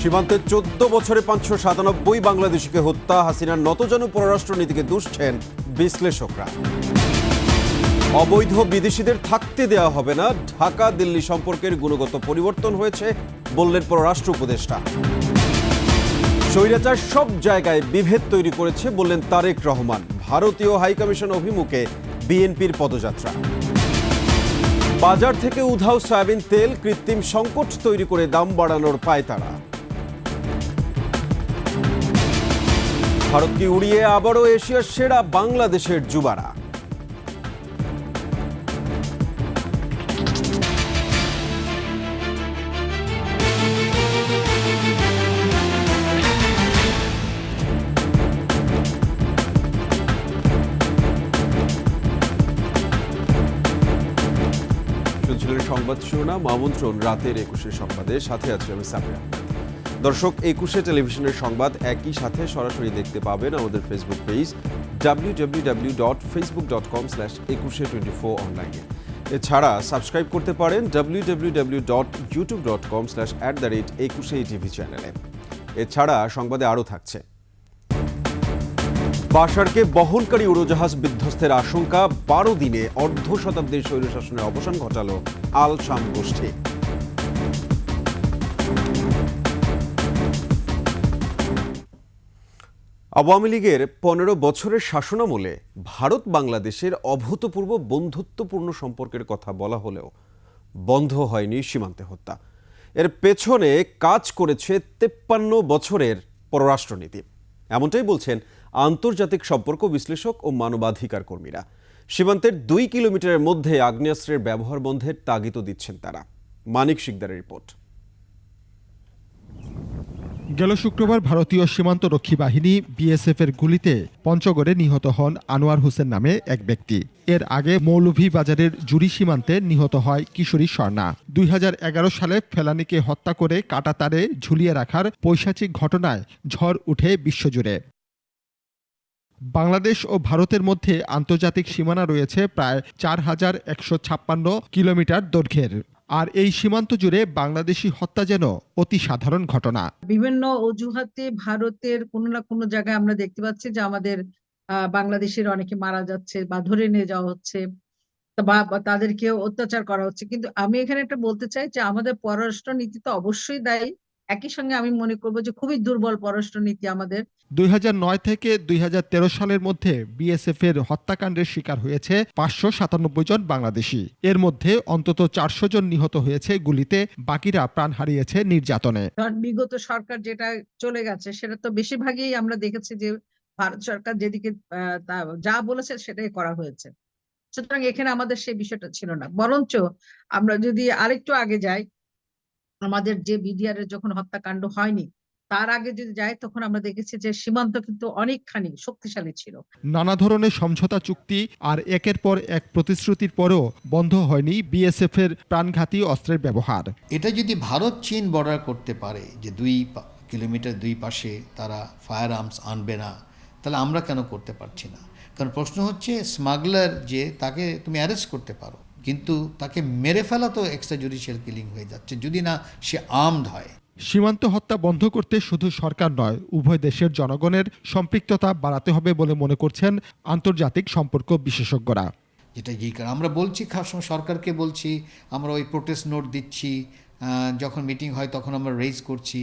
সীমান্তে 14 বছরে 597 বাংলাদেশিকে হত্যা, হাসিনার নতজানু পররাষ্ট্রনীতিকে দুষছেন বিশ্লেষকরা। অবৈধ বিদেশিদের থাকতে দেওয়া হবে না, ঢাকা দিল্লি সম্পর্কের গুণগত পরিবর্তন হয়েছে বললেন পররাষ্ট্র উপদেষ্টা। স্বৈরাচার সব জায়গায় বিভেদ তৈরি করেছে বললেন তারেক রহমান। ভারতীয় হাইকমিশন অভিমুখে বিএনপির পদযাত্রা। বাজার থেকে উধাও সয়াবিন তেল, কৃত্রিম সংকট তৈরি করে দাম বাড়ানোর পায়তারা। ভারতকে উড়িয়ে আবারও এশিয়ার সেরা বাংলাদেশের যুবারা। শুনছিলেন সংবাদ শিরোনাম, আমন্ত্রণ রাতের 21 সংবাদে, সাথে আছে আমি সামিয়া। দর্শক, 21 টেলিভিশনের সংবাদ একই সাথে সরাসরি দেখতে পাবেন আমাদের ফেসবুক পেজ www.facebook.com/2124 অনলাইনে। এছাড়া সাবস্ক্রাইব করতে পারেন www.youtube.com/@21 চ্যানেলে। এছাড়া সংবাদে আরও থাকছে: বাশারকে বহনকারী উড়োজাহাজ বিধ্বস্তের আশঙ্কা, 12 দিনে অর্ধ শতাব্দীর স্বৈরশাসনের অবসান ঘটাল আল শাম গোষ্ঠী। আওয়ামী লীগের 15 বছরের শাসনামলে ভারত বাংলাদেশের অভূতপূর্ব বন্ধুত্বপূর্ণ সম্পর্কের কথা বলা হলেও বন্ধ হয়নি সীমান্তে হত্যা। এর পেছনে কাজ করেছে 53 বছরের পররাষ্ট্রনীতি, এমনটাই বলছেন আন্তর্জাতিক সম্পর্ক বিশ্লেষক ও মানবাধিকার কর্মীরা। সীমান্তের 2 কিলোমিটারের মধ্যে আগ্নেয়াস্ত্রের ব্যবহার বন্ধের তাগিদও দিচ্ছেন তারা। মানিক শিকদারের রিপোর্ট। গেল শুক্রবার ভারতীয় সীমান্তরক্ষী বাহিনী বিএসএফের গুলিতে পঞ্চগড়ে নিহত হন আনোয়ার হোসেন নামে এক ব্যক্তি। এর আগে মৌলভীবাজারের জুড়ি সীমান্তে নিহত হয় কিশোরী স্বর্ণা। 2011 সালে ফেলানীকে হত্যা করে কাঁটাতারে ঝুলিয়ে রাখার পৈশাচিক ঘটনায় ঝড় উঠে বিশ্বজুড়ে। বাংলাদেশ ও ভারতের মধ্যে আন্তর্জাতিক সীমানা রয়েছে প্রায় 4156 কিলোমিটার দৈর্ঘ্যের। আর এই সীমান্ত জুড়ে বাংলাদেশি হত্যা যেন অতি সাধারণ ঘটনা। বিভিন্ন অজুহাতে ভারতের কোনো না কোনো জায়গায় আমরা দেখতে পাচ্ছি যে আমাদের বাংলাদেশের অনেকে মারা যাচ্ছে বা ধরে নিয়ে যাওয়া হচ্ছে বা তাদেরকে অত্যাচার করা হচ্ছে। কিন্তু আমি এখানে একটা বলতে চাই যে আমাদের পররাষ্ট্র নীতি তো অবশ্যই দায়ী। একই সঙ্গে আমি মনে করবো যে খুবই দুর্বল পররাষ্ট্র নীতি আমাদের। 2009 থেকে 2013 সালের মধ্যে বিএসএফ এর হত্যাকাণ্ডের শিকার হয়েছে 597 জন বাংলাদেশি। এর মধ্যে অন্তত 400 জন নিহত হয়েছে গুলিতে, বাকিরা প্রাণ হারিয়েছে নির্যাতনে। বিগত সরকার যেটা চলে গেছে সেটা তো বেশিরভাগই আমরা দেখেছি যে ভারত সরকার যেদিকে যা বলেছে সেটাই করা হয়েছে। সুতরাং এখানে আমাদের সেই বিষয়টা ছিল না। বরঞ্চ আমরা যদি আরেকটু আগে যাই, আমাদের যে বিডিআর এর যখন হত্যাকাণ্ড হয়নি তার আগে যদি যাই, তখন আমরা দেখেছি যে সীমান্ত কিন্তু অনেকখানি শক্তিশালী ছিল। নানা ধরনের সমঝোতা চুক্তি আর একের পর এক প্রতিশ্রুতির পরও বন্ধ হয়নি বিএসএফ এর প্রাণঘাতী অস্ত্রের ব্যবহার। এটা যদি ভারত চীন বর্ডার করতে পারে যে 2 কিলোমিটার দুই পাশে তারা ফায়ার আর্মস আনবে না, তাহলে আমরা কেন করতে পারছি না? কারণ প্রশ্ন হচ্ছে স্মাগলার যে তাকে তুমি অ্যারেস্ট করতে পারো, কিন্তু তাকে মেরে ফেলা তো এক্সট্রা জুডিশিয়াল কিলিং হয়ে যাচ্ছে যদি না সে আর্মড হয়। সীমান্ত হত্যা বন্ধ করতে শুধু সরকার নয়, উভয় দেশের জনগণের সম্পৃক্ততা বাড়াতে হবে বলে মনে করছেন আন্তর্জাতিক সম্পর্ক বিশেষজ্ঞরা। যেটা কারণ আমরা বলছি, খাস সরকারকে বলছি, আমরা ওই প্রোটেস্ট নোট দিচ্ছি, যখন মিটিং হয় তখন আমরা রেজ করছি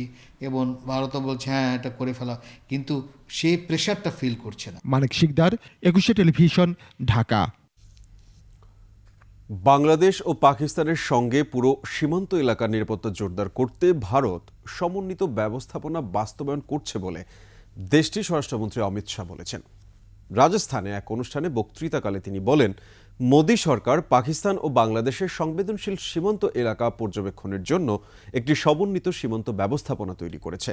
এবং ভারতও বলছে হ্যাঁ এটা করে ফেলা, কিন্তু সেই প্রেশারটা ফিল করছে না। মানিক শিকদার, 21 টেলিভিশন, ঢাকা। বাংলাদেশ ও পাকিস্তানের সঙ্গে পুরো সীমান্ত এলাকার নিরাপত্তা জোরদার করতে ভারত সমন্বিত ব্যবস্থাপনা বাস্তবায়ন করছে বলে দেশটির স্বরাষ্ট্রমন্ত্রী অমিত শাহ বলেছেন। রাজস্থানে এক অনুষ্ঠানে বক্তৃতাকালে তিনি বলেন, মোদী সরকার পাকিস্তান ও বাংলাদেশের সংবেদনশীল সীমান্ত এলাকা পর্যবেক্ষণের জন্য একটি সমন্বিত সীমান্ত ব্যবস্থাপনা তৈরি করেছে।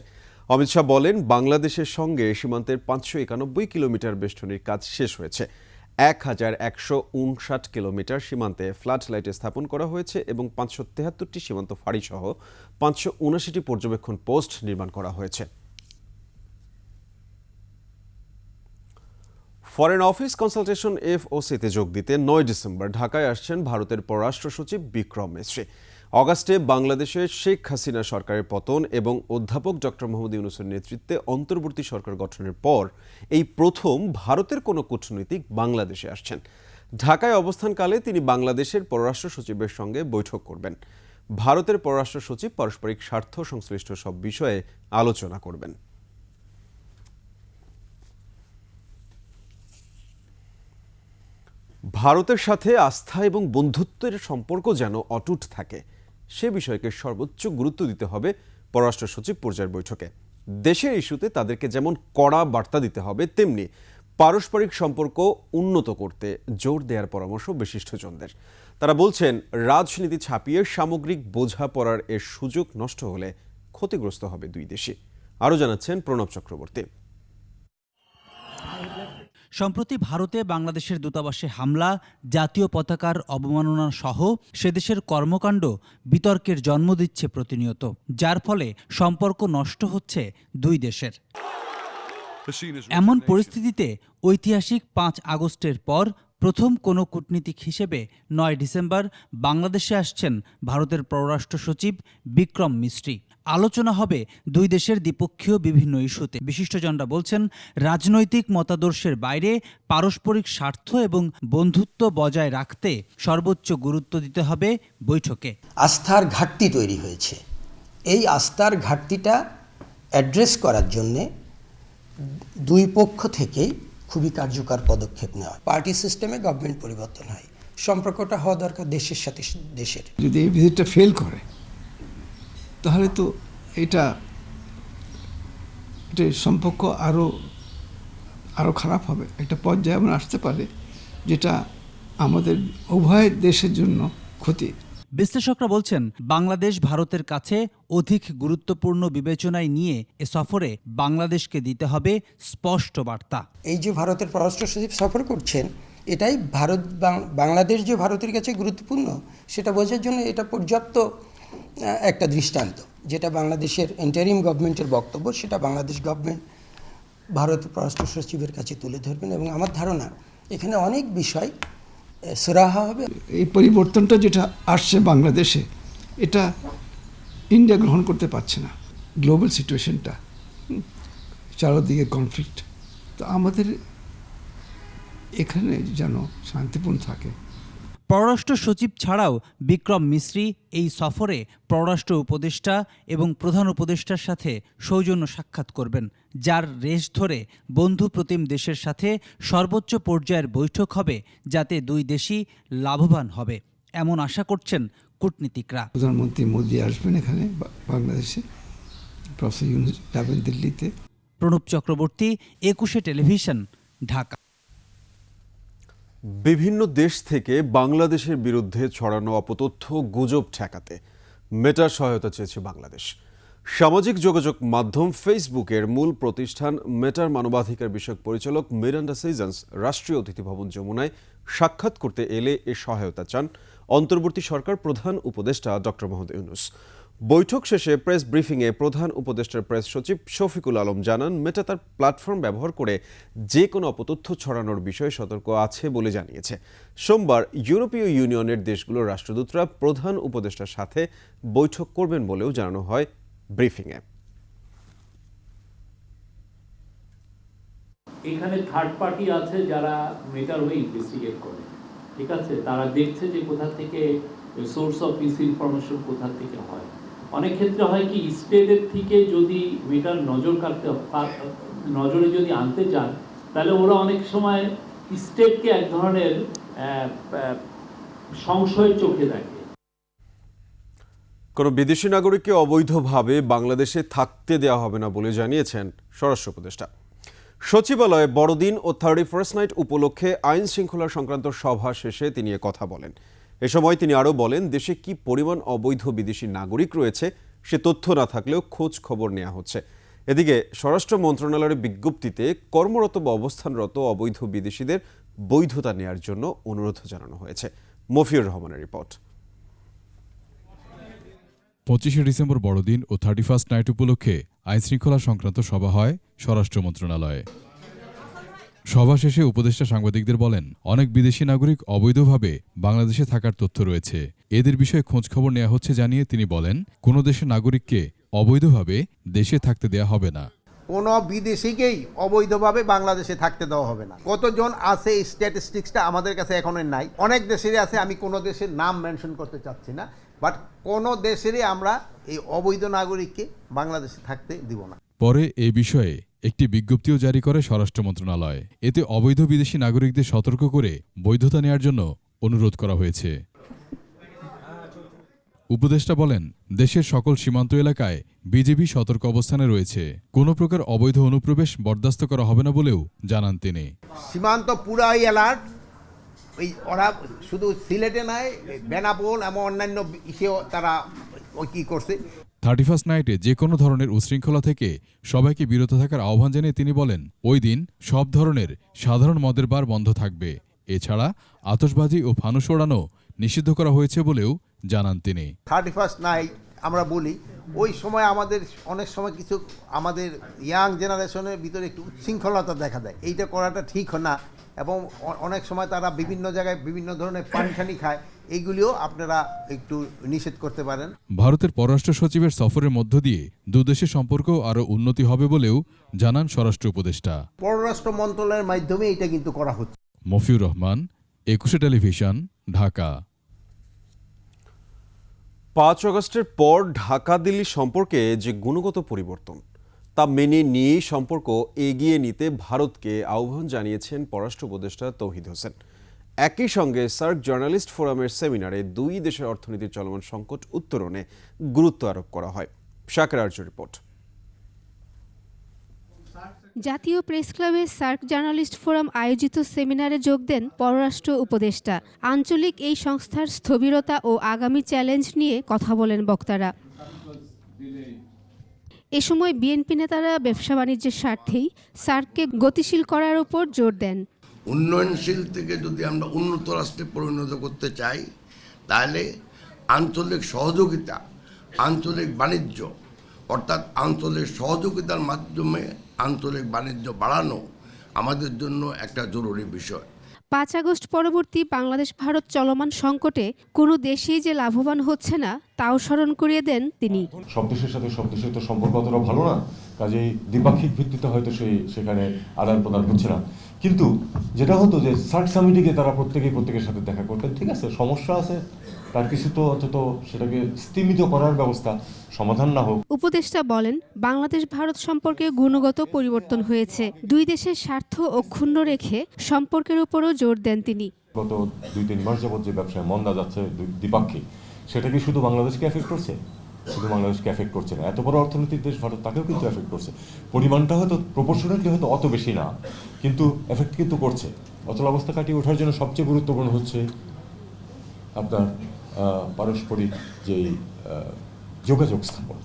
অমিত শাহ বলেন, বাংলাদেশের সঙ্গে সীমান্তের 591 কিলোমিটার বেষ্টনীর কাজ শেষ হয়েছে। 1159 কিলোমিটার সীমান্তে ফ্লাড লাইট স্থাপন করা হয়েছে এবং 573টি সীমান্ত ফাঁড়ি সহ 579টি পর্যবেক্ষণ পোস্ট নির্মাণ করা হয়েছে। ফরেন অফিস কনসালটেশন এফওসিতে যোগ দিতে 9 ডিসেম্বর ঢাকায় আসছেন ভারতের পররাষ্ট্র সচিব বিক্রম মিশ্রি। অগাস্টে বাংলাদেশে শেখ হাসিনা সরকারের পতন এবং অধ্যাপক ডক্টর মোহাম্মদ ইউনূসের নেতৃত্বে অন্তর্বর্তী সরকার গঠনের পর এই প্রথম ভারতের কোনো কূটনীতিক বাংলাদেশে আসছেন। ঢাকায় অবস্থানকালে তিনি বাংলাদেশের পররাষ্ট্র সচিবের সঙ্গে বৈঠক করবেন। ভারতের পররাষ্ট্র সচিব পারস্পরিক স্বার্থ সংশ্লিষ্ট সব বিষয়ে আলোচনা করবেন। ভারতের সাথে আস্থা এবং বন্ধুত্বের সম্পর্ক যেন অটুট থাকে, সে বিষয়কে সর্বোচ্চ গুরুত্ব দিতে হবে পররাষ্ট্র সচিব পর্যায়ের বৈঠকে। দেশের ইস্যুতে তাদেরকে যেমন কড়া বার্তা দিতে হবে, তেমনি পারস্পরিক সম্পর্ক উন্নত করতে জোর দেওয়ার পরামর্শ বিশিষ্টজনদের। তারা বলছেন, রাজনীতি ছাপিয়ে সামগ্রিক বোঝাপড়ার এর সুযোগ নষ্ট হলে ক্ষতিগ্রস্ত হবে দুই দেশই। আরও জানাচ্ছেন প্রণব চক্রবর্তী। সম্প্রতি ভারতে বাংলাদেশের দূতাবাসে হামলা, জাতীয় পতাকার অবমাননা সহ সেদেশের কর্মকাণ্ড বিতর্কের জন্ম দিচ্ছে প্রতিনিয়ত, যার ফলে সম্পর্ক নষ্ট হচ্ছে দুই দেশের। এমন পরিস্থিতিতে ঐতিহাসিক 5 আগস্টের পর প্রথম কোনো কূটনীতিক হিসেবে 9 ডিসেম্বর বাংলাদেশে আসছেন ভারতের পররাষ্ট্র সচিব বিক্রম মিস্ত্রি। আলোচনা হবে দুই দেশের দ্বিপক্ষীয় বিভিন্ন ইস্যুতে। বিশিষ্টজনরা বলছেন, রাজনৈতিক মতাদর্শের বাইরে পারস্পরিক স্বার্থ এবং বন্ধুত্ব বজায় রাখতে সর্বোচ্চ গুরুত্ব দিতে হবে বৈঠকে। আস্থার ঘাটতি তৈরি হয়েছে। এই আস্থার ঘাটতিটা অ্যাড্রেস করার জন্যে দুই পক্ষ থেকেই খুবই কার্যকর পদক্ষেপ নেওয়া। পার্টি সিস্টেমে গভর্নমেন্ট পরিবর্তন হয়, সম্পর্কটা হওয়া দরকার দেশের সাথে দেশের। যদি এই ভিজিটটা ফেল করে তাহলে তো এটা সম্পর্ক আরও খারাপ হবে। একটা পর্যায়ে এমন আসতে পারে যেটা আমাদের উভয় দেশের জন্য ক্ষতি। বিশ্লেষকরা বলছেন, বাংলাদেশ ভারতের কাছে অধিক গুরুত্বপূর্ণ বিবেচনায় নিয়ে এ সফরে বাংলাদেশকে দিতে হবে স্পষ্ট বার্তা। এই যে ভারতের পররাষ্ট্র সচিব সফর করছেন, এটাই বাংলাদেশ যে ভারতের কাছে গুরুত্বপূর্ণ সেটা বোঝার জন্য এটা পর্যাপ্ত একটা দৃষ্টান্ত। যেটা বাংলাদেশের ইন্টারিম গভর্নমেন্টের বক্তব্য, সেটা বাংলাদেশ গভর্নমেন্ট ভারতের পররাষ্ট্র সচিবের কাছে তুলে ধরবেন এবং আমার ধারণা এখানে অনেক বিষয় সুরাহা হবে। এই পরিবর্তনটা যেটা আসছে বাংলাদেশে, এটা ইন্ডিয়া গ্রহণ করতে পারছে না। গ্লোবাল সিচুয়েশনটা, চারদিকে কনফ্লিক্ট, তো আমাদের এখানে যেন শান্তিপূর্ণ থাকে। পররাষ্ট্র সচিব ছাড়াও বিক্রম মিস্ত্রি এই সফরে পররাষ্ট্র উপদেষ্টা এবং প্রধান উপদেষ্টার সাথে সৌজন্য সাক্ষাৎ করবেন, যার রেশ ধরে বন্ধু প্রতিম দেশের সাথে সর্বোচ্চ পর্যায়ের বৈঠক হবে, যাতে দুই দেশই লাভবান হবে, এমন আশা করছেন কূটনীতিকরা। প্রধানমন্ত্রী মোদী আসবেন এখানে বাংলাদেশে, প্রফেসর ইউনূস যাবেন দিল্লিতে। প্রণব চক্রবর্তী, 21 টেলিভিশন, ঢাকা। বিভিন্ন দেশ থেকে বাংলাদেশের বিরুদ্ধে ছড়ানো অপতথ্য গুজব ঠেকাতে মেটার সহায়তা চেয়েছে বাংলাদেশ। সামাজিক যোগাযোগ মাধ্যম ফেসবুকের মূল প্রতিষ্ঠান মেটার মানবাধিকার বিষয়ক পরিচালক মিরান্ডা সিজন্স রাষ্ট্রীয় অতিথি ভবন যমুনায় সাক্ষাৎ করতে এলে এ সহায়তা চান অন্তর্বর্তী সরকার প্রধান উপদেষ্টা ডক্টর মোহাম্মদ ইউনূস। বৈঠক শেষে প্রেস ব্রিফিংয়ে প্রধান উপদেষ্টার প্রেস সচিব শফিকুল আলম জানান, মেটা তার প্ল্যাটফর্ম ব্যবহার করে যে কোনো অপতথ্য ছড়ানোর বিষয়ে সতর্ক আছে বলে জানিয়েছে। সোমবার ইউরোপীয় ইউনিয়নের দেশগুলোর রাষ্ট্রদূতরা প্রধান উপদেষ্টার সাথে বৈঠক করবেন বলেও জানানো হয় ব্রিফিংয়ে। এখানে থার্ড পার্টি আছে যারা মেটার হয়ে ইনভেস্টিগেট করে, ঠিক আছে, তারা দেখছে যে কোথা থেকে সোর্স অফ মিস ইনফরমেশন কোথা থেকে হয়। অনেক ক্ষেত্রে হয় কি, স্টেটের থেকে যদি মেটার নজরে যদি আনতে চান, তাহলে ওরা অনেক সময় স্টেটকে এক ধরনের সংশয়ের চোখে দেখে। কোনো বিদেশি নাগরিককে অবৈধভাবে বাংলাদেশে থাকতে দেওয়া হবে না বলে জানিয়েছেন স্বরাষ্ট্র উপদেষ্টা। সচিবালয়ে বড়দিন ও 31st নাইট উপলক্ষে আইন শৃঙ্খলা সংক্রান্ত সভা শেষে তিনি কথা বলেন। এ সময় তিনি আরও বলেন, দেশে কি পরিমাণ অবৈধ বিদেশি নাগরিক রয়েছে সে তথ্য না থাকলেও খোঁজ খবর নেওয়া হচ্ছে। এদিকে স্বরাষ্ট্র মন্ত্রণালয়ের বিজ্ঞপ্তিতে কর্মরত বা অবস্থানরত অবৈধ বিদেশিদের বৈধতা নেয়ার জন্য অনুরোধ জানানো হয়েছে। মফিউর রহমানের রিপোর্ট। 25 ডিসেম্বর বড়দিন ও 31st নাইট উপলক্ষে আইনশৃঙ্খলা সংক্রান্ত সভা হয় স্বরাষ্ট্র মন্ত্রণালয়ে। সভা শেষে উপদেষ্টা সাংবাদিকদের বলেন, অনেক বিদেশি নাগরিক অবৈধভাবে বাংলাদেশে থাকার তথ্য রয়েছে। এদের বিষয়ে খোঁজখবর নেওয়া হচ্ছে জানিয়ে তিনি বলেন, কোনো দেশের নাগরিককে অবৈধভাবে দেশে থাকতে দেয়া হবে না। কোনো বিদেশিকেই অবৈধভাবে বাংলাদেশে থাকতে দেওয়া হবে না। কতজন আছে এই স্ট্যাটিস্টিক্সটা আমাদের কাছে এখনো নাই। অনেক দেশেরই আছে, আমি কোনো দেশের নাম মেনশন করতে চাচ্ছি না, বাট কোনো দেশেরই আমরা এই অবৈধ নাগরিককে বাংলাদেশে থাকতে দিব না। পরে এ বিষয়ে একটি বিজ্ঞপ্তিও জারি করে স্বরাষ্ট্র মন্ত্রণালয়। এতে অবৈধ বিদেশি নাগরিকদের সতর্ক করে বৈধতা নেয়ার জন্য অনুরোধ করা হয়েছে। উপদেষ্টা বলেন, দেশের সকল সীমান্ত এলাকায় বিজিবি সতর্ক অবস্থানে রয়েছে। কোনো প্রকার অবৈধ অনুপ্রবেশ বরদাস্ত করা হবে না বলেও জানান তিনি। সীমান্ত পুরাই অ্যালার্ট। ওরা শুধু সিলেটে নয়, বেনাপোল এবং অন্যান্য ইসেও তারা কি করছে। 31st নাইটে যে কোনো ধরনের উশৃঙ্খলা থেকে সবাইকে বিরত থাকার আহ্বান জানিয়ে তিনি বলেন, ওই দিন সব ধরনের সাধারণ মদের বার বন্ধ থাকবে। এছাড়া আতশবাজি ও ফানুস ওড়ানো নিষিদ্ধ করা হয়েছে বলেও জানান তিনি। 31st নাইট আমরা বলি, ওই সময় আমাদের অনেক সময় কিছু আমাদের ইয়াং জেনারেশনের ভিতরে একটু উচ্ছৃঙ্খলতা দেখা দেয়। এইটা করাটা ঠিক না, এবং অনেক সময় তারা বিভিন্ন জায়গায় বিভিন্ন ধরনের পানি খায়, এইগুলিও আপনারা একটু নিষেধ করতে পারেন। ভারতের পররাষ্ট্র সচিবের সফরের মধ্য দিয়ে দুদেশের সম্পর্ক আরও উন্নতি হবে বলেও জানান স্বরাষ্ট্র উপদেষ্টা। পররাষ্ট্র মন্ত্রণালয়ের মাধ্যমে এটা কিন্তু করা হচ্ছে। মফিউর রহমান, 21 টেলিভিশন, ঢাকা। 5 আগস্টের পর ঢাকা দিল্লি সম্পর্কে যে গুণগত পরিবর্তন তা মেনে নিয়েই সম্পর্ক এগিয়ে নিতে ভারতকে আহ্বান জানিয়েছেন পররাষ্ট্র উপদেষ্টা তৌহিদ হোসেন। একই সঙ্গে সার্ক জার্নালিস্ট ফোরামের সেমিনারে দুই দেশের অর্থনীতির চলমান সংকট উত্তরণে গুরুত্ব আরোপ করা হয়। শাকের আর্য রিপোর্ট। জাতীয় প্রেস ক্লাবে সার্ক জার্নালিস্ট ফোরাম আয়োজিত সেমিনারে যোগ দেন পররাষ্ট্র উপদেষ্টা। আঞ্চলিক এই সংস্থার স্থবিরতা ও আগামী চ্যালেঞ্জ নিয়ে কথা বলেন বক্তারা। এ সময় বিএনপি নেতারা ব্যবসা বাণিজ্যের স্বার্থেই সার্ককে গতিশীল করার উপর জোর দেন। উন্নয়নশীল থেকে যদি আমরা উন্নত রাষ্ট্রে পরিণত করতে চাই, তাহলে আঞ্চলিক সহযোগিতা, আঞ্চলিক বাণিজ্য, অর্থাৎ আঞ্চলিক সহযোগিতার মাধ্যমে আঞ্চলিক বাণিজ্য বাড়ানো আমাদের জন্য একটা জরুরি বিষয়। 5 আগস্ট পরবর্তী বাংলাদেশ ভারত চলমান সংকটে কোনো দেশেই যে লাভবান হচ্ছে না তাও স্মরণ করিয়ে দেন তিনি। সব দেশের সাথে সব দেশের তো সম্পর্ক অতটা ভালো না, কাজেই দ্বিপাক্ষিক ভিত্তিতে হয়তো সেখানে আদান প্রদান হচ্ছে না। কিন্তু যেটা হতো যে সার্ক সামিটে গিয়ে তারা প্রত্যেকের সাথে দেখা করতেন। ঠিক আছে, সমস্যা আছে, তার কিছু তো অন্তত সেটাকে স্তীমিত করার ব্যবস্থা, সমাধান না হোক। উপদেষ্টা বলেন, বাংলাদেশ ভারত সম্পর্কে গুণগত পরিবর্তন হয়েছে। দুই দেশের স্বার্থ অক্ষুণ্ণ রেখে সম্পর্কের উপরও জোর দেন তিনি। গত 2-3 মাস যাবত যে ব্যবসায় মন্দা যাচ্ছে দ্বিপাক্ষিক, সেটা কি শুধু বাংলাদেশকে এফেক্ট করছে? শুধু বাংলাদেশকে এফেক্ট করছে না, এত বড় অর্থনৈতিক দেশ ভারত, তাকেও কিন্তু এফেক্ট করছে। পরিমাণটা হয়তো প্রপোর্শনালি হয়তো অত বেশি না, কিন্তু এফেক্ট কিন্তু করছে। অচল অবস্থা কাটিয়ে ওঠার জন্য সবচেয়ে গুরুত্বপূর্ণ হচ্ছে আপনার পারস্পরিক যে যোগাযোগ স্থাপন।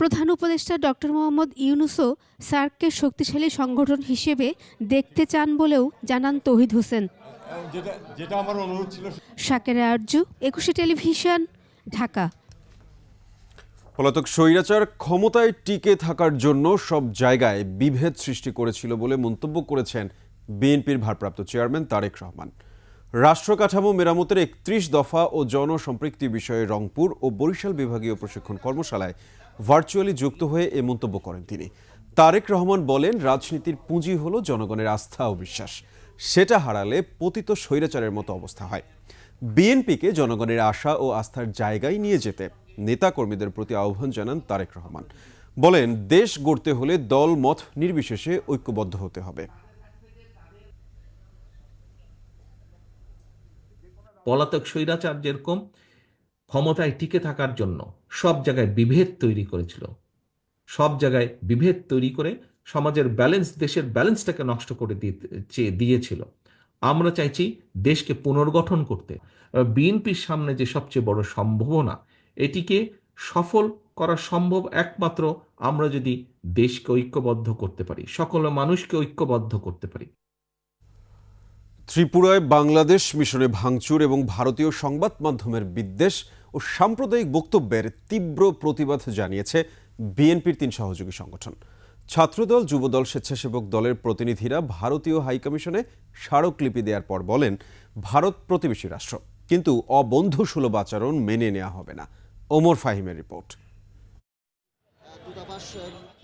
প্রধান উপদেষ্টা ডক্টর মোহাম্মদ ইউনূসও সার্ককে শক্তিশালী সংগঠন হিসেবে দেখতে চান বলেও জানান তৌহিদ হোসেন। যেটা আমার অনুরোধ ছিল। শাকের আর্য, 21 টেলিভিশন, ঢাকা। পলাতক স্বৈরাচার ক্ষমতায় টিকে থাকার জন্য সব জায়গায় বিভেদ সৃষ্টি করেছিল বলে মন্তব্য করেছেন বিএনপির ভারপ্রাপ্ত চেয়ারম্যান তারেক রহমান। রাষ্ট্র কাঠামো মেরামতের 31 দফা ও জনসম্পৃক্তি বিষয়ে রংপুর ও বরিশাল বিভাগীয় প্রশিক্ষণ কর্মশালায় ভার্চুয়ালি যুক্ত হয়ে এ মন্তব্য করেন তিনি। তারেক রহমান বলেন, রাজনীতির পুঁজি হলো জনগণের আস্থা ও বিশ্বাস, সেটা হারালে পতিত স্বৈরাচারের মতো অবস্থা হয়। বিএনপিকে জনগণের আশা ও আস্থার জায়গায় নিয়ে যেতে নেতাকর্মীদের প্রতি আহ্বান জানান তারেক রহমান। বলেন, দেশ গড়তে হলে দল মত নির্বিশেষে ঐক্যবদ্ধ হতে হবে। পলাতক স্বৈরাচার যেরকম ক্ষমতায় টিকে থাকার জন্য সব জায়গায় বিভেদ তৈরি করেছিল, সব জায়গায় বিভেদ তৈরি করে সমাজের ব্যালেন্স, দেশের ব্যালেন্সটাকে নষ্ট করে দিয়েছিল। আমরা চাইছি দেশকে পুনর্গঠন করতে। বিএনপির সামনে যে সবচেয়ে বড় সম্ভাবনা, এটিকে সফল করা সম্ভব একমাত্র আমরা যদি দেশকে ঐক্যবদ্ধ করতে পারি, সকল মানুষকে ঐক্যবদ্ধ করতে পারি। ত্রিপুরায় বাংলাদেশ মিশনে ভাঙচুর এবং ভারতীয় সংবাদ মাধ্যমের বিদ্বেষ ও সাম্প্রদায়িক বক্তব্যের তীব্র প্রতিবাদ জানিয়েছে বিএনপির 3 সহযোগী সংগঠন। ছাত্রদল, যুবদল, স্বেচ্ছাসেবক দলের প্রতিনিধিরা ভারতীয় হাইকমিশনে স্মারকলিপি দেওয়ার পর বলেন, ভারত প্রতিবেশী রাষ্ট্র, কিন্তু অবন্ধুসুলভ আচরণ মেনে নেওয়া হবে না। ওমর ফাহিমের রিপোর্ট।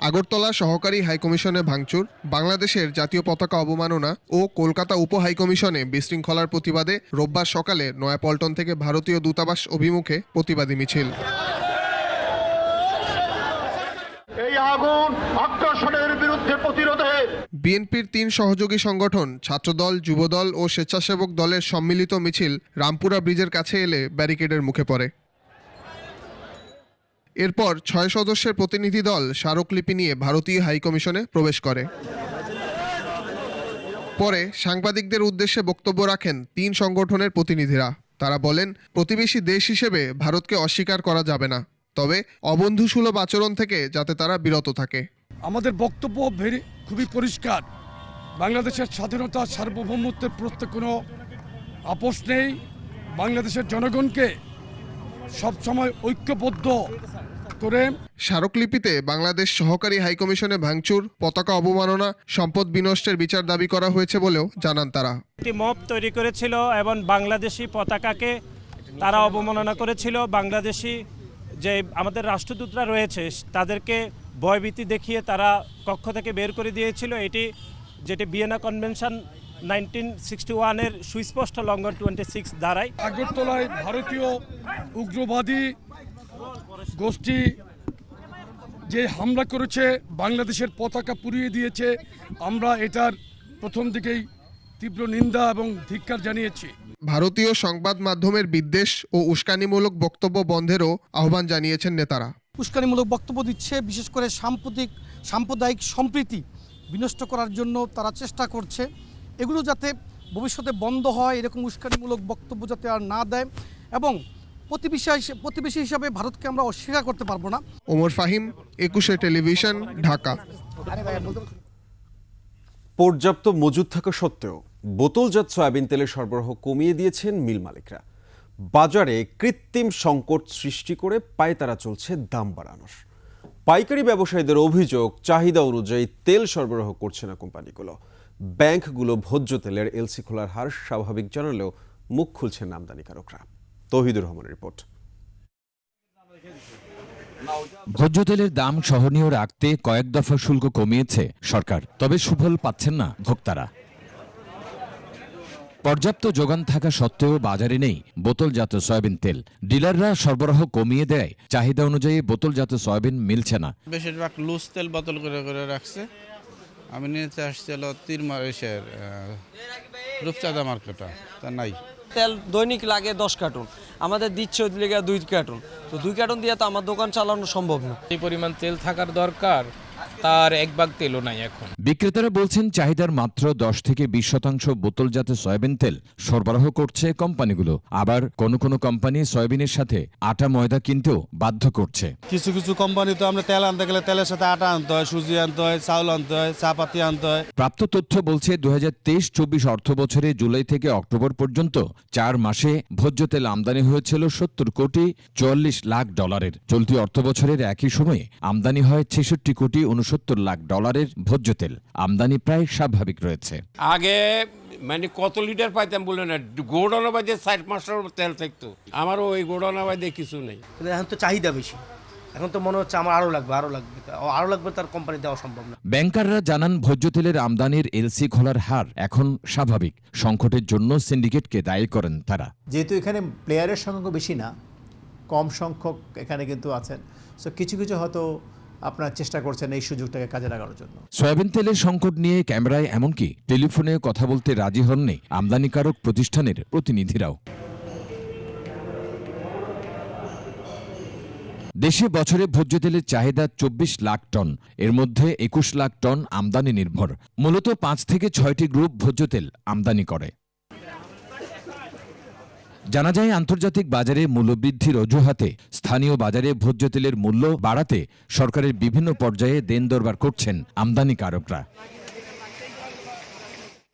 আগরতলা সহকারী হাইকমিশনে ভাঙচুর, বাংলাদেশের জাতীয় পতাকা অবমাননা ও কলকাতা উপ হাইকমিশনে বিশৃঙ্খলার প্রতিবাদে রোববার সকালে নয়াপল্টন থেকে ভারতীয় দূতাবাস অভিমুখে প্রতিবাদী মিছিল। এই আগুন আগ্রাসনের বিরুদ্ধে প্রতিরোধে বিএনপির 3 সহযোগী সংগঠন ছাত্রদল, যুবদল ও স্বেচ্ছাসেবক দলের সম্মিলিত মিছিল রামপুরা ব্রিজের কাছে এলে ব্যারিকেডের মুখে পড়ে। এরপর 6 সদস্যের প্রতিনিধি দল স্মারকলিপি নিয়ে ভারতীয় হাইকমিশনে প্রবেশ করে। পরে সাংবাদিকদের উদ্দেশ্যে বক্তব্য রাখেন 3 সংগঠনের প্রতিনিধিরা। তারা বলেন, প্রতিবেশী দেশ হিসেবে ভারতকে অস্বীকার করা যাবে না, তবে অবন্ধুসুলভ আচরণ থেকে যাতে তারা বিরত থাকে। আমাদের বক্তব্য খুবই পরিষ্কার। বাংলাদেশের স্বাধীনতা, সার্বভৌমত্বের প্রত্যেক কোনো আপোষ নেই। বাংলাদেশের জনগণকে সবসময় ঐক্যবদ্ধ করে স্মারকলিপিতে বাংলাদেশ সহকারী হাইকমিশনে ভাঙচুর, পতাকা অবমাননা, সম্পদ বিনষ্টের বিচার দাবি করা হয়েছে বলেও জানান তারা। একটি মব তৈরি করেছিল এবং বাংলাদেশি পতাকাকে তারা অবমাননা করেছিল। বাংলাদেশি যে আমাদের রাষ্ট্রদূতরা রয়েছে তাদেরকে ভয়ভীতি দেখিয়ে তারা কক্ষ থেকে বের করে দিয়েছিল। যেটি ভিয়েনা কনভেনশন 1961-এর সুস্পষ্ট লঙ্ঘন 26 ধারায়। আগরতলায় ভারতীয় উগ্রবাদী গোষ্ঠী যে হামলা করেছে, বাংলাদেশের পতাকা পুড়িয়ে দিয়েছে, আমরা এটার প্রথম দিকেই তীব্র নিন্দা এবং ধিক্কার জানিয়েছি। ভারতীয় সংবাদ মাধ্যমের বিদ্বেষ ও উস্কানিমূলক বক্তব্য বন্ধেরও আহ্বান জানিয়েছেন নেতারা। উস্কানিমূলক বক্তব্য দিচ্ছে, বিশেষ করে সাম্প্রদায়িক সম্প্রীতি বিনষ্ট করার জন্য তারা চেষ্টা করছে। এগুলো যাতে ভবিষ্যতে বন্ধ হয়, এরকম উস্কানিমূলক বক্তব্য যাতে আর না দেয়, এবং প্রতিবেশী হিসাবে ভারতকে আমরা অস্বীকার করতে পারবো না। ওমর ফাহিম, 21 টেলিভিশন, ঢাকা। পর্যাপ্ত মজুদ থাকা সত্ত্বেও বোতলজাত সয়াবিন তেলের সরবরাহ কমিয়ে দিয়েছেন মিল মালিকরা। বাজারে কৃত্রিম সংকট সৃষ্টি করে পায়তারা চলছে দাম বাড়ানোর। পাইকারি ব্যবসায়ীদের অভিযোগ, চাহিদা অনুযায়ী তেল সরবরাহ করছে না কোম্পানিগুলো। ব্যাংকগুলো ভোজ্য তেলের এলসি খোলার হার স্বাভাবিক জানালেও মুখ খুলছেন আমদানিকারকরা। তৌহিদুর রহমানের রিপোর্ট। ভোজ্য তেলের দাম সহনীয় রাখতে কয়েক দফা শুল্ক কমিয়েছে সরকার, তবে সুফল পাচ্ছেন না ভোক্তারা। পর্যাপ্ত যোগান থাকা সত্ত্বেও বাজারে নেই বোতলজাত সয়াবিন তেল। ডিলাররা সরবরাহ কমিয়ে দেয়, চাহিদা অনুযায়ী বোতলজাত সয়াবিন মিলছে না। বেশিরভাগ লুজ তেল বোতল করে রাখছে। আমি নিতে আসছিল 3 মাসের রূপচাঁদা মার্কেটে, তা নাই। তেল দৈনিক লাগে 10 কার্টুন, আমাদের দিচ্ছে ওই দিকে 2 কার্টুন। তো 2 কার্টুন দিয়ে তো আমার দোকান চালানো সম্ভব না। এই পরিমাণ তেল থাকার দরকার, তার 1 ভাগ তেলও নাই এখন। বিক্রেতারা বলছেন, চাহিদার মাত্র 10 থেকে 20% বোতলজাত সয়াবিন তেল সরবরাহ করছে কোম্পানিগুলো। আবার কোনো কোম্পানি সয়াবিনের সাথে আটা ময়দা কিনতেও বাধ্য করছে। কিছু কোম্পানি তো আমরা তেল আনতে গেলে তেলের সাথে আটা আনতে হয়, সুজি আনতে হয়, চাউল আনতে হয়, চাপাতি আনতে হয়। প্রাপ্ত তথ্য বলছে 2023-24 অর্থ বছরে জুলাই থেকে অক্টোবর পর্যন্ত 4 মাসে ভোজ্য তেল আমদানি হয়েছিল $70 কোটি 44 লাখ ডলারের। চলতি অর্থ বছরের একই সময়ে আমদানি হয় $66 কোটি 69 লাখ ডলারের ভোজ্য তেল। আমদানি প্রায় স্বাভাবিক রয়েছে। আগে মানে কত লিটার পাইতাম বলে না, গোডাউনে বাইদে 4-5 তেল থাকতো। আমারও ওই গোডাউনে বাইদে কিছু নেই। এখন তো চাহিদা বেশি, এখন তো মনে হচ্ছে আমার আরো লাগবে, তার কোম্পানি দেওয়া সম্ভব না। ব্যাংকাররা জানান, ভোজ্য তেলের আমদানির এলসি খোলার হার এখন স্বাভাবিক। সংকটের জন্য সিন্ডিকেটকে দায়ী করেন তারা। যেহেতু এখানে প্লেয়ারের সংখ্যা বেশি না, কম সংখ্যক এখানে কিন্তু আছেন, সো কিছু হয়তো আপনারা চেষ্টা করছেন এই সুযোগটাকে কাজে লাগানোর জন্য। সয়াবিন তেলের সংকট নিয়ে ক্যামেরায় এমনকি টেলিফোনে কথা বলতে রাজি হননি আমদানিকারক প্রতিষ্ঠানের প্রতিনিধিরাও। দেশে বছরে ভোজ্য তেলের চাহিদা 24 লাখ টন, এর মধ্যে 21 লাখ টন আমদানি নির্ভর। মূলত 5 থেকে 6টি গ্রুপ ভোজ্য তেল আমদানি করে। জানা যায়, আন্তর্জাতিক বাজারে মূল্যবৃদ্ধির অজুহাতে স্থানীয় বাজারে ভোজ্য তেলের মূল্য বাড়াতে সরকারের বিভিন্ন পর্যায়ে দেন দরবার করছেন আমদানিকারকরা।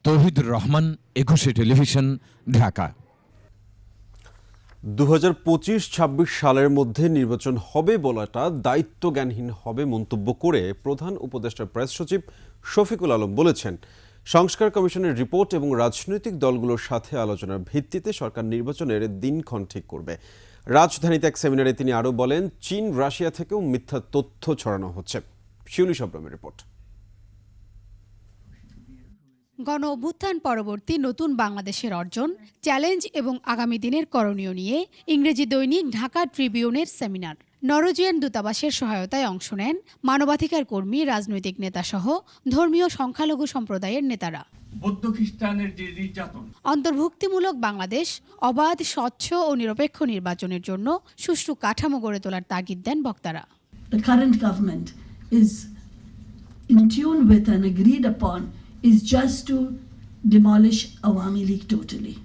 তৌহিদুর রহমান, 21 টেলিভিশন, ঢাকা। 2025-26 সালের মধ্যে নির্বাচন হবে বলাটা দায়িত্বজ্ঞানহীন হবে মন্তব্য করে প্রধান উপদেষ্টা প্রেস সচিব শফিকুল আলম বলেছেন, সংস্কার কমিশনের রিপোর্ট এবং রাজনৈতিক দলগুলোর সাথে আলোচনার ভিত্তিতে সরকার নির্বাচনের দিনক্ষণ ঠিক করবে। রাজধানীতে এক সেমিনারে তিনি আরও বলেন, চীন রাশিয়া থেকেও মিথ্যা তথ্য ছড়ানো হচ্ছে। শিউলি শবনমের রিপোর্ট। গণ অভ্যুত্থান পরবর্তী নতুন বাংলাদেশের অর্জন, চ্যালেঞ্জ এবং আগামী দিনের করণীয় নিয়ে ইংরেজি দৈনিক ঢাকা ট্রিবিউনের সেমিনার। নরওয়েজিয়ান দূতাবাসের সহায়তায় অংশ নেন মানবাধিকার কর্মী, রাজনৈতিক নেতাসহ ধর্মীয় সংখ্যালঘু সম্প্রদায়ের নেতারা। বৌদ্ধ খ্রিস্টানের যে নির্যাতন, অন্তর্ভুক্তিমূলক বাংলাদেশ, অবাধ, স্বচ্ছ ও নিরপেক্ষ নির্বাচনের জন্য সুষ্ঠু কাঠামো গড়ে তোলার তাগিদ দেন বক্তারা। The current government is in tune with and agreed upon is just to demolish Awami League totally,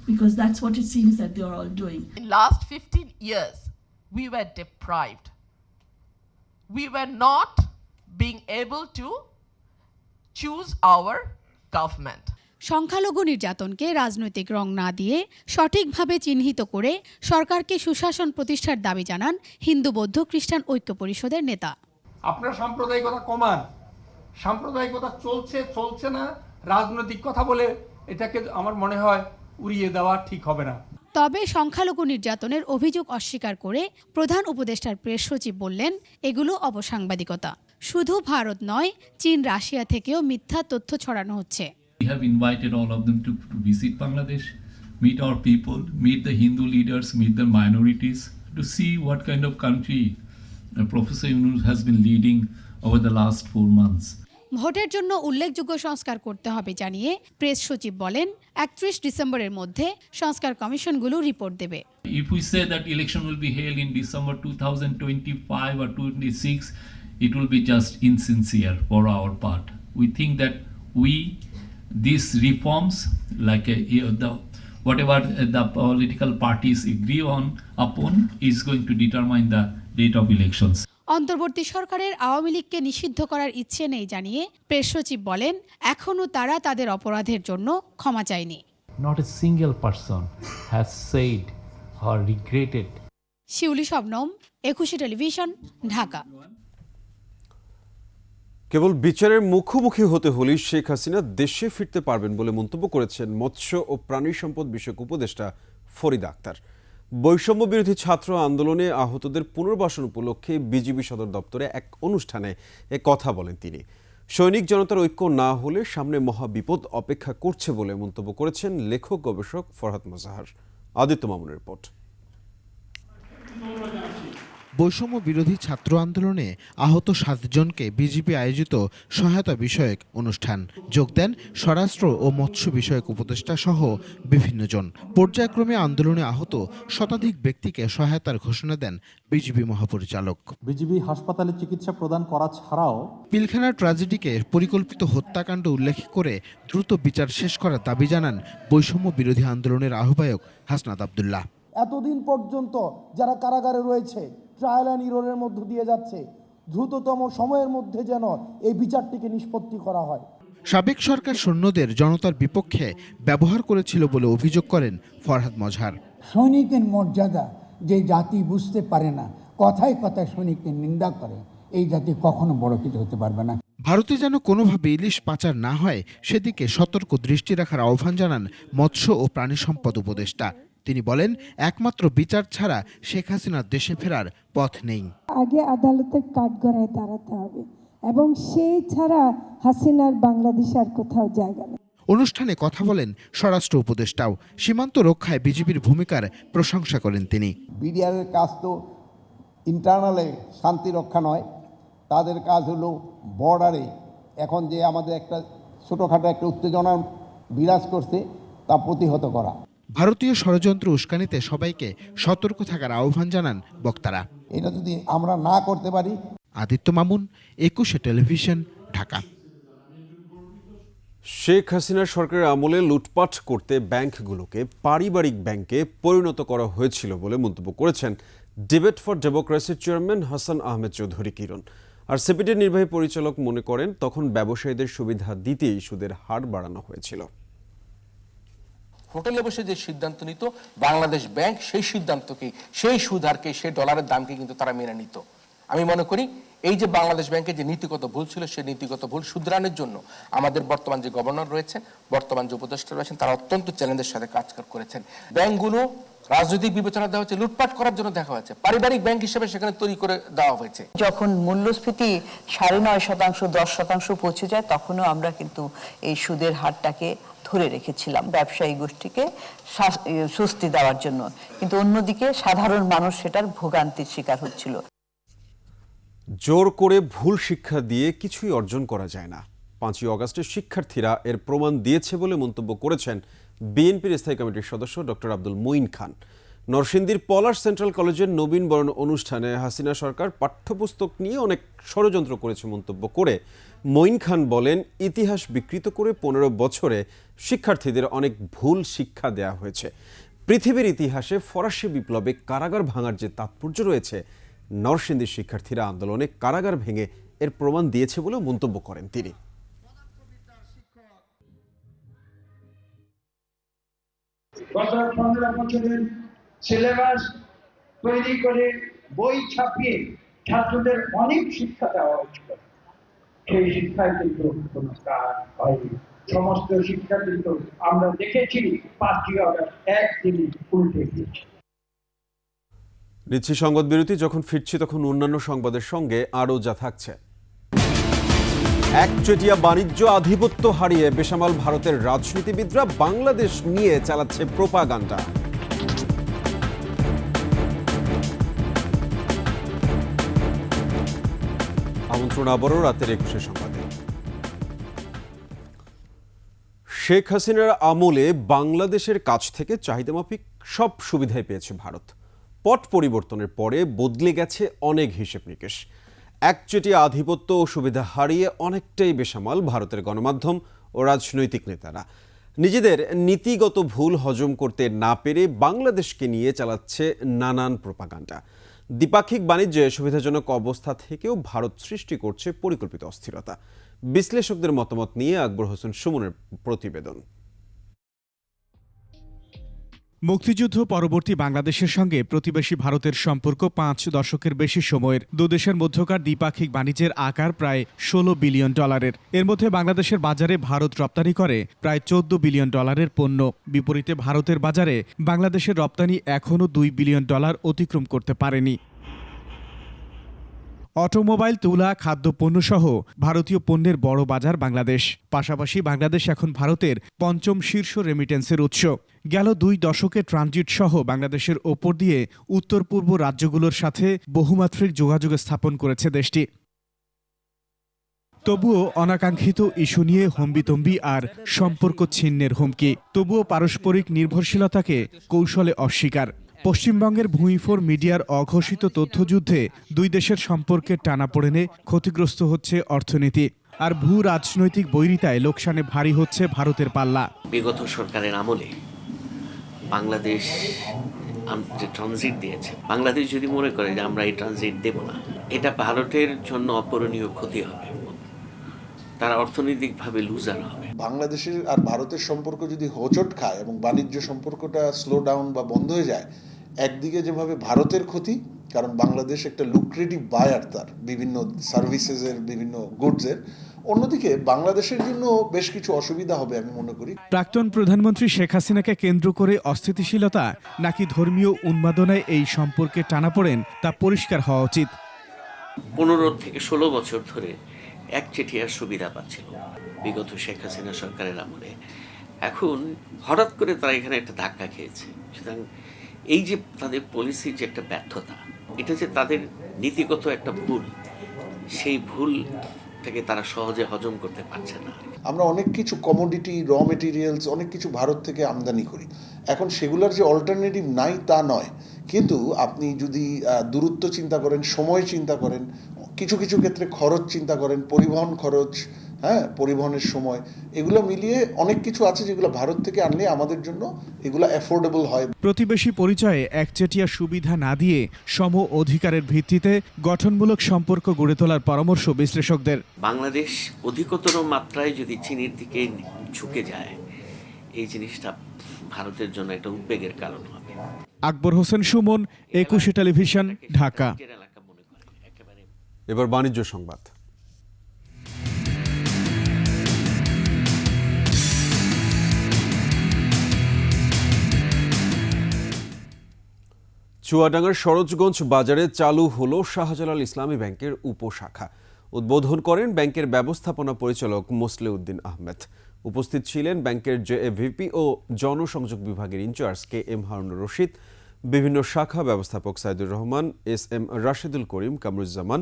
because that's what it seems that they're all doing. In last 15 years, we were deprived. We were not being able to choose our government. সংখ্যালঘু নির্যাতনকে রাজনৈতিক রং না দিয়ে সঠিকভাবে চিহ্নিত করে সরকারকে সুশাসন প্রতিষ্ঠার দাবি জানান হিন্দু বৌদ্ধ খ্রিস্টান ঐক্য পরিষদের নেতা। আপনার সাম্প্রদায়িকতা কমান, সাম্প্রদায়িকতা চলছে না, রাজনৈতিক কথা বলে এটাকে আমার মনে হয় উড়িয়ে দেওয়া ঠিক হবে না। তবে সংখ্যালঘু নির্যাতনের অভিযোগ অস্বীকার করে প্রধান উপদেষ্টার প্রেস সচিব বললেন, এগুলো অপসাংবাদিকতা। শুধু ভারত নয়, চীন রাশিয়া থেকেও মিথ্যা তথ্য ছড়ানো হচ্ছে। We have invited all of them to visit Bangladesh, meet our people, meet the Hindu leaders, meet the minorities, to see what kind of country Professor Yunus has been leading over the last 4 months. ভোটের জন্য উল্লেখযোগ্য সংস্কার করতে হবে জানিয়ে press সচিব বলেন, 31 ডিসেম্বরের মধ্যে সংস্কার কমিশনগুলো রিপোর্ট দেবে। If we say that election will be held in December 2025 or 26, it will be just insincere for our part. We think that these reforms, like whatever the political parties agree upon, is going to determine the date of elections. অন্তর্বর্তী সরকারের আওয়ামী লীগকে নিষিদ্ধ করার ইচ্ছে নেই জানিয়ে press সচিব বলেন, এখনও তারা তাদের অপরাধের জন্য ক্ষমা চায়নি। Not a single person has said or regretted. Shiuli Shabnam, 21 television, Dhaka. কেবল বিচারের মুখোমুখি হতে হলেই শেখ হাসিনা দেশে ফিরতে পারবেন বলে মন্তব্য করেছেন মৎস্য ও প্রাণী সম্পদ বিষয়ক উপদেষ্টা ফরিদা আক্তার। বৈষম্য বিরোধী ছাত্র আন্দোলনে আহতদের পুনর্বাসন উপলক্ষে বিজিবি সদর দপ্তরে এক অনুষ্ঠানে এ কথা বলেন তিনি। সৈনিক জনতার ঐক্য না হলে সামনে মহা বিপদ অপেক্ষা করছে বলে মন্তব্য করেছেন লেখক গবেষক ফরহাদ মোজাহার। আদিত্য মামুনের রিপোর্ট। বৈষম্য বিরোধী ছাত্র আন্দোলনে আহত 7 জনকে বিজিবি আয়োজিত সহায়তা বিষয়ক অনুষ্ঠান যোগ দেন স্বরাষ্ট্র ও মৎস্য বিষয়ক উপদেষ্টা সহ বিভিন্ন জন। পর্যায়ক্রমে আন্দোলনে আহত শতাধিক ব্যক্তিকে সহায়তার ঘোষণা দেন বিজিবি মহাপরিচালক। বিজিবি হাসপাতালে চিকিৎসা প্রদান করা ছাড়াও পিলখানা ট্র্যাজেডিকে পরিকল্পিত হত্যাকাণ্ড উল্লেখ করে দ্রুত বিচার শেষ করার দাবি জানান বৈষম্য বিরোধী আন্দোলনের আহ্বায়ক হাসনাত আব্দুল্লাহ। এতদিন পর্যন্ত যারা কারাগারে রয়েছে, ট্রায়াল অ্যান্ড ইররের মধ্য দিয়ে যাচ্ছে, দ্রুততম সময়ের মধ্যে যেন এই বিচারটিকে নিষ্পত্তি করা হয়। সাবেক সরকার সৈন্যদের জনতার বিপক্ষে ব্যবহার করেছিল বলে অভিযোগ করেন ফরহাদ মজহার। সৈনিকের মর্যাদা যে জাতি বুঝতে পারে না, কথায় কথায় সৈনিককে নিন্দা করে, এই জাতি কখনো বড় কিছু হতে পারবে না। ভারতে যেন কোনোভাবে ইলিশ পাচার না হয় সেদিকে সতর্ক দৃষ্টি রাখার আহ্বান জানান মৎস্য ও প্রাণী সম্পদ উপদেষ্টা। তিনি বলেন, একমাত্র বিচার ছাড়া শেখ হাসিনার দেশে ফেরার পথ নেই। আগে আদালতের কাঠগড়ায় দাঁড়াতে হবে এবং সেই ছাড়া হাসিনার বাংলাদেশ আর কোথাও জায়গা নেই। অনুষ্ঠানে কথা বলেন স্বরাষ্ট্র উপদেষ্টাও। সীমান্ত রক্ষায় বিজিবির ভূমিকার প্রশংসা করেন তিনি। বিডিআরের কাজ তো ইন্টারনালে শান্তি রক্ষা নয়, তাদের কাজ হলো বর্ডারে এখন যে আমাদের একটা ছোটোখাটো একটা উত্তেজনা বিরাজ করছে তা প্রতিহত করা। ভারতীয় ষড়যন্ত্র উস্কানিতে সবাইকে সতর্ক থাকার আহ্বান জানান বক্তারা। এটা যদি আমরা না করতে পারি। আদিত্য মামুন, 21 টেলিভিশন, ঢাকা। শেখ হাসিনার সরকারের আমলে লুটপাট করতে ব্যাংকগুলোকে পারিবারিক ব্যাংকে পরিণত করা হয়েছিল বলে মন্তব্য করেছেন ডিবেট ফর ডেমোক্রেসির চেয়ারম্যান হাসান আহমেদ চৌধুরী কিরণ। আর সিপিডির নির্বাহী পরিচালক মনে করেন, তখন ব্যবসায়ীদের সুবিধা দিতেই সুদের হার বাড়ানো হয়েছিল। হোটেলে বসে যে সিদ্ধান্ত নিত, বাংলাদেশ ব্যাংক সেই সিদ্ধান্তকেই, সেই সুদ হারকে, সেই ডলারের দামকে কিন্তু তারা মেনে নিত। আমি মনে করি এই যে বাংলাদেশ ব্যাংকের যে নীতিগত ভুল ছিল, সেই নীতিগত ভুল শুধরানোর জন্য আমাদের বর্তমান যে গভর্নর রয়েছেন, বর্তমান যে উপদেষ্টা রয়েছেন, তারা অত্যন্ত চ্যালেঞ্জের সাথে কাজ করেছেন। ব্যাংকগুলো রাজনৈতিক বিবেচনা দেওয়া হচ্ছে, লুটপাট করার জন্য দেখা হয়েছে, পারিবারিক ব্যাংক হিসেবে সেখানে তৈরি করে দেওয়া হয়েছে। যখন মূল্যস্ফীতি 9.5%, 10% পৌঁছে যায়, তখনও আমরা কিন্তু এই সুদের হারটাকে ধরে রেখেছিলাম ব্যবসায়ী গোষ্ঠীকে স্বস্তি দেওয়ার জন্য, কিন্তু অন্যদিকে সাধারণ মানুষ সেটার ভোগান্তির শিকার হচ্ছিল। জোর করে ভুল শিক্ষা দিয়ে কিছুই অর্জন করা যায় না। 5ই আগস্টের শিক্ষার্থীরা এর প্রমাণ দিয়েছে বলে মন্তব্য করেছেন বিএনপির স্থায়ী কমিটির সদস্য ডক্টর আব্দুল মঈন খান। নরসিংদীর পলাশ সেন্ট্রাল কলেজের নবীনবরণ অনুষ্ঠানে হাসিনা সরকার পাঠ্যপুস্তক নিয়ে অনেক ষড়যন্ত্র করেছে মন্তব্য করে মঈন খান বলেন, ইতিহাস বিকৃত করে 15 বছরে শিক্ষার্থীদের অনেক ভুল শিক্ষা দেয়া হয়েছে। পৃথিবীর ইতিহাসে ফরাসি বিপ্লবে কারাগার ভাঙার যে তাৎপর্য রয়েছে, নরসিংদীর শিক্ষার্থীরা আন্দোলনে কারাগার ভেঙে এর প্রমাণ দিয়েছে বলে মন্তব্য করেন তিনি। গত 15 বছরের সিলেবাস তৈরি করে বই ছাপিয়ে ছাত্রদের অনেক শিক্ষা দেওয়া হয়েছিল, সেই শিক্ষায় কিন্তু কোনো কাজ হয়নি। সমস্ত শিক্ষা কিন্তু আমরা দেখেছি 5ই আগস্ট একদিনই উল্টে গিয়েছে। নিচ্ছি সংবাদ বিরতি, যখন ফিরছি তখন অন্যান্য সংবাদের সঙ্গে আরও যা থাকছে। একচেটিয়া বাণিজ্য আধিপত্য হারিয়ে বেসামাল ভারতের রাজনীতিবিদরা বাংলাদেশ নিয়ে চালাচ্ছে প্রোপাগান্ডা। আমন্ত্রণ আবারও রাতের 21 সংবাদে। শেখ হাসিনার আমলে বাংলাদেশের কাছ থেকে চাহিদামাফিক সব সুবিধাই পেয়েছে ভারত। পট পরিবর্তনের পরে বদলে গেছে অনেক হিসেব নিকেশ। একচেটিয়া আধিপত্য ও সুবিধা হারিয়ে অনেকটাই বেসামাল ভারতের গণমাধ্যম ও রাজনৈতিক নেতারা। নিজেদের নীতিগত ভুল হজম করতে না পেরে বাংলাদেশকে নিয়ে চালাচ্ছে নানান প্রোপাগান্ডা। দ্বিপাক্ষিক বাণিজ্যে সুবিধাজনক অবস্থা থেকেও ভারত সৃষ্টি করছে পরিকল্পিত অস্থিরতা। বিশ্লেষকদের মতামত নিয়ে আকবর হোসেন সুমনের প্রতিবেদন। মুক্তিযুদ্ধ পরবর্তী বাংলাদেশের সঙ্গে প্রতিবেশী ভারতের সম্পর্ক 5 দশকের বেশি সময়ের। দুদেশের মধ্যকার দ্বিপাক্ষিক বাণিজ্যের আকার প্রায় $16 বিলিয়ন। এর মধ্যে বাংলাদেশের বাজারে ভারত রপ্তানি করে প্রায় $14 বিলিয়ন পণ্য। বিপরীতে ভারতের বাজারে বাংলাদেশের রপ্তানি এখনও $2 বিলিয়ন অতিক্রম করতে পারেনি। অটোমোবাইল, তুলা, খাদ্যপণ্য সহ ভারতীয় পণ্যের বড় বাজার বাংলাদেশ। পাশাপাশি বাংলাদেশ এখন ভারতের 5ম শীর্ষ রেমিটেন্সের উৎস। গেল 2 দশকে ট্রানজিট সহ বাংলাদেশের ওপর দিয়ে উত্তর পূর্ব রাজ্যগুলোর সাথে বহুমাত্রিক যোগাযোগ স্থাপন করেছে দেশটি। তবুও অনাকাঙ্ক্ষিত ইস্যু নিয়ে হম্বিতম্বি আর সম্পর্ক ছিন্নের হুমকি। তবুও পারস্পরিক নির্ভরশীলতাকে কৌশলে অস্বীকার। পশ্চিমবঙ্গের ভূঁইফোর মিডিয়ার অঘোষিত তথ্যযুদ্ধে 2 দেশের সম্পর্কের টানাপোড়েনে ক্ষতিগ্রস্ত হচ্ছে অর্থনীতি। আর ভূ রাজনৈতিক বৈরিতায় লোকসানে ভারী হচ্ছে ভারতের পাল্লা। বিগত সরকারের আমলে বাংলাদেশ যে ট্রানজিট দিয়েছে, বাংলাদেশ যদি মনে করে যে আমরা এই ট্রানজিট দেব না, এটা ভারতের জন্য অপূরণীয় ক্ষতি হবে, তারা অর্থনৈতিকভাবে লুজার হবে। বাংলাদেশের আর ভারতের সম্পর্ক যদি হোঁচট খায় এবং বাণিজ্য সম্পর্কটা স্লো ডাউন বা বন্ধ হয়ে যায়, একদিকে যেভাবে ভারতের ক্ষতি, কারণ বাংলাদেশ একটা লুক্রেটিভ বায়ার তার বিভিন্ন সার্ভিসেসের, বিভিন্ন গুডসের, অন্যদিকে বাংলাদেশের জন্য বেশ কিছু অসুবিধা হবে আমি মনে করি। প্রাক্তন প্রধানমন্ত্রী শেখ হাসিনাকে কেন্দ্র করে অস্থিতিশীলতা নাকি ধর্মীয় উন্মাদনায় এই সম্পর্কে টানাপোড়েন, তা পরিষ্কার হওয়া উচিত। 15 থেকে 16 বছর ধরে একচেটিয়ার সুবিধা পাচ্ছিল বিগত শেখ হাসিনা সরকারের আমলে। এখন হঠাৎ করে তারা এখানে একটা ধাক্কা খেয়েছে। সুতরাং এই যে তাদের পলিসির যে একটা ব্যর্থতা, এটা যে তাদের নীতিগত একটা ভুল, সেই ভুল থেকে তারা সহজে হজম করতে পারছে না। আমরা অনেক কিছু কমোডিটি, র মেটেরিয়ালস অনেক কিছু ভারত থেকে আমদানি করি। এখন সেগুলোর যে অল্টারনেটিভ নাই তা নয়, কিন্তু আপনি যদি দূরত্ব চিন্তা করেন, সময় চিন্তা করেন, কিছু কিছু ক্ষেত্রে খরচ চিন্তা করেন, পরিবহন খরচ, পরিবহনের সময়, এগুলো মিলিয়ে অনেক কিছু আছে যেগুলো ভারত থেকে আনলে আমাদের জন্য এগুলো অ্যাফোর্ডেবল হয়। প্রতিবেশী পরিচয়ে একচেটিয়া সুবিধা না দিয়ে সম অধিকারের ভিত্তিতে গঠনমূলক সম্পর্ক গড়ে তোলার পরামর্শ বিশ্লেষকদের। বাংলাদেশ অধিকতর মাত্রায় যদি চীনের দিকে ঝুঁকে যায়, এই জিনিসটা ভারতের জন্য একটা উদ্বেগের কারণ হবে। আকবর হোসেন সুমন, একুশে টেলিভিশন, ঢাকা। এবার বাণিজ্য সংবাদ। চুয়াডাঙ্গার সরোজগঞ্জ বাজারে চালু হলো শাহজালাল ইসলামী ব্যাংকের উপশাখা। উদ্বোধন করেন ব্যাংকের ব্যবস্থাপনা পরিচালক মোসলেউদ্দিন আহমেদ। উপস্থিত ছিলেন ব্যাংকের জেএভিপি ও জনসংযোগ বিভাগের ইনচার্জ KM হারুনুর রশিদ, বিভিন্ন শাখা ব্যবস্থাপক সাইদুর রহমান, SM রাশেদুল করিম, কামরুজ্জামান,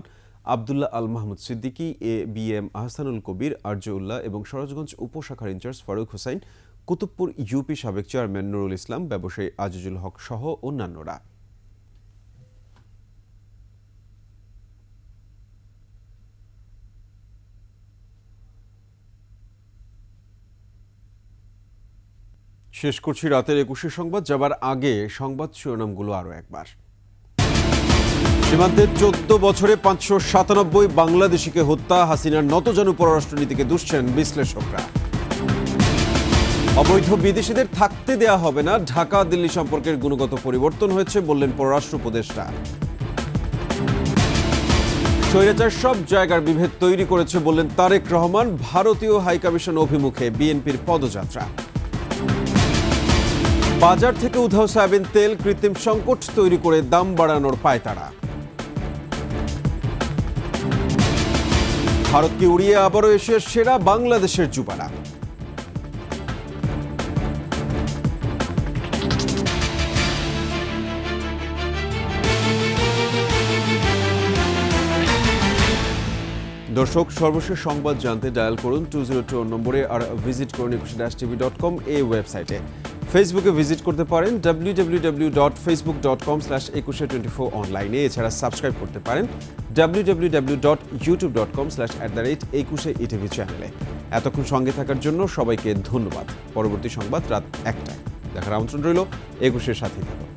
আবদুল্লাহ আল মাহমুদ সিদ্দিকী, BM আহসানুল কবির, আরজউল্লাহ এবং সরোজগঞ্জ উপশাখার ইনচার্জ ফারুক হোসাইন, কুতুবপুর ইউপি সাবেক চেয়ারম্যান নুরুল ইসলাম, ব্যবসায়ী আজিজুল হক সহ অন্যান্যরা। শেষ করছি রাতের 21 সংবাদ। যাবার আগে সংবাদ শিরোনামগুলো আরো একবার। সীমান্তে 14 বছরে 597 বাংলাদেশিকে হত্যা, হাসিনার নতজানু পররাষ্ট্রনীতিকে দুষছেন বিশ্লেষকরা। অবৈধ বিদেশিদের থাকতে দেয়া হবে না, ঢাকা দিল্লি সম্পর্কের গুণগত পরিবর্তন হয়েছে বললেন পররাষ্ট্র উপদেষ্টা। স্বৈরাচার সব জায়গার বিভেদ তৈরি করেছে বললেন তারেক রহমান। ভারতীয় হাইকমিশন অভিমুখে বিএনপির পদযাত্রা। বাজার থেকে উধাও সয়াবিন তেল, কৃত্রিম সংকট তৈরি করে দাম বাড়ানোর পায়তারা। ভারতকে উড়িয়ে আবারও এশিয়ার সেরা বাংলাদেশের যুবারা। দর্শক, সর্বশেষ সংবাদ জানতে ডায়াল করুন 202 নম্বরে আর ভিজিট করুন 21-tv.com এই ওয়েবসাইটে। ফেসবুকে ভিজিট করতে পারেন www.facebook.com/2124 অনলাইনে। এছাড়া সাবস্ক্রাইব করতে পারেন www.youtube.com/@21etv চ্যানেলে। এতক্ষণ সঙ্গে থাকার জন্য সবাইকে ধন্যবাদ। পরবর্তী সংবাদ রাত 1টায় দেখার আমন্ত্রণ রইল। 21-এর সাথেই থাকুন।